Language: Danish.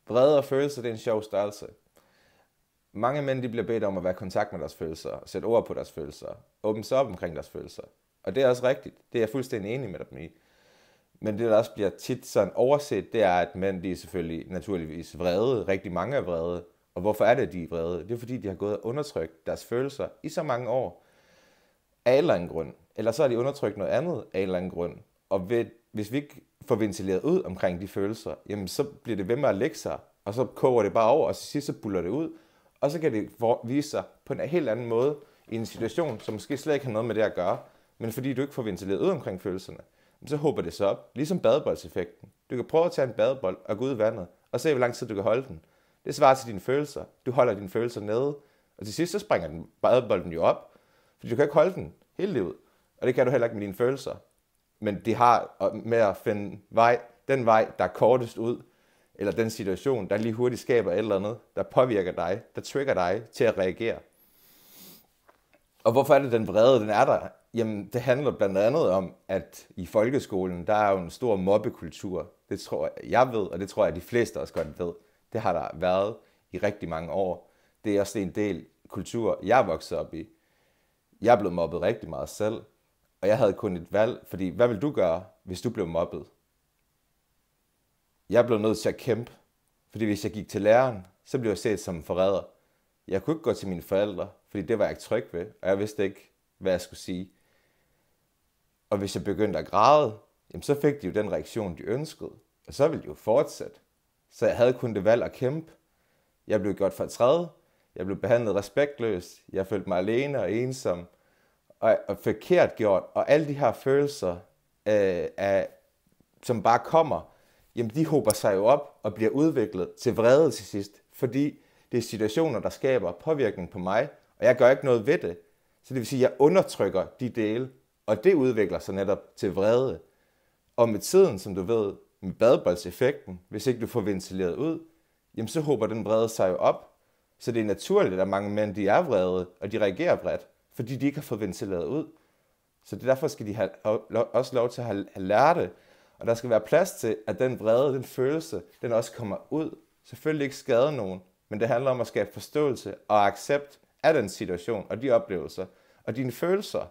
Vrede og følelser, det er en sjov størrelse. Mange mænd de bliver bedt om at være i kontakt med deres følelser, sætte ord på deres følelser, åbne sig op omkring deres følelser. Og det er også rigtigt. Det er jeg fuldstændig enig med dem i. Men det, der også bliver tit sådan overset, det er, at mænd de er selvfølgelig naturligvis vrede. Rigtig mange er vrede. Og hvorfor er det, at de er vrede? Det er, fordi de har gået og undertrykt deres følelser i så mange år. Af en eller anden grund. Eller så har de undertrykt noget andet af en eller anden grund. Og hvis vi ikke får ventileret ud omkring de følelser, jamen så bliver det ved med at lægge sig. Og så koger det bare over, og til sidst så buller det ud. Og så kan det vise sig på en helt anden måde i en situation, som måske slet ikke har noget med det at gøre. Men fordi du ikke får ventileret ud omkring følelserne, så håber det så op. Ligesom badeboldseffekten. Du kan prøve at tage en badebold og gå ud i vandet, og se, hvor lang tid du kan holde den. Det svarer til dine følelser. Du holder dine følelser nede, og til sidst så springer badebolden jo op. Fordi du kan ikke holde den hele livet. Og det kan du heller ikke med dine følelser. Men det har med at finde den vej, der er kortest ud, eller den situation, der lige hurtigt skaber et eller andet, der påvirker dig, der trigger dig til at reagere. Og hvorfor er det, den vrede, den er der? Jamen, det handler blandt andet om, at i folkeskolen, der er jo en stor mobbekultur. Det tror jeg ved, og det tror jeg, de fleste også godt ved. Det har der været i rigtig mange år. Det er også en del kultur, jeg er vokset op i. Jeg er blevet mobbet rigtig meget selv, og jeg havde kun et valg, fordi hvad vil du gøre, hvis du blev mobbet? Jeg blev nødt til at kæmpe, fordi hvis jeg gik til læreren, så blev jeg set som en forræder. Jeg kunne ikke gå til mine forældre, fordi det var jeg ikke tryg ved, og jeg vidste ikke, hvad jeg skulle sige. Og hvis jeg begyndte at græde, jamen så fik de jo den reaktion, de ønskede, og så ville de jo fortsætte. Så jeg havde kun det valg at kæmpe. Jeg blev gjort fortræd, jeg blev behandlet respektløst, jeg følte mig alene og ensom, og forkert gjort, og alle de her følelser, som bare kommer, jamen de hober sig jo op og bliver udviklet til vrede til sidst, fordi det er situationer, der skaber påvirkning på mig, og jeg gør ikke noget ved det. Så det vil sige, at jeg undertrykker de dele, og det udvikler sig netop til vrede. Og med tiden, som du ved, med badeboldseffekten, hvis ikke du får ventileret ud, jamen så hober den vrede sig jo op. Så det er naturligt, at mange mænd de er vrede, og de reagerer vredt, fordi de ikke har fået ventileret ud. Så derfor skal de også lov til at have lært det. Og der skal være plads til, at den vrede, den følelse, den også kommer ud. Selvfølgelig ikke skade nogen, men det handler om at skabe forståelse og accept af den situation og de oplevelser. Og dine følelser,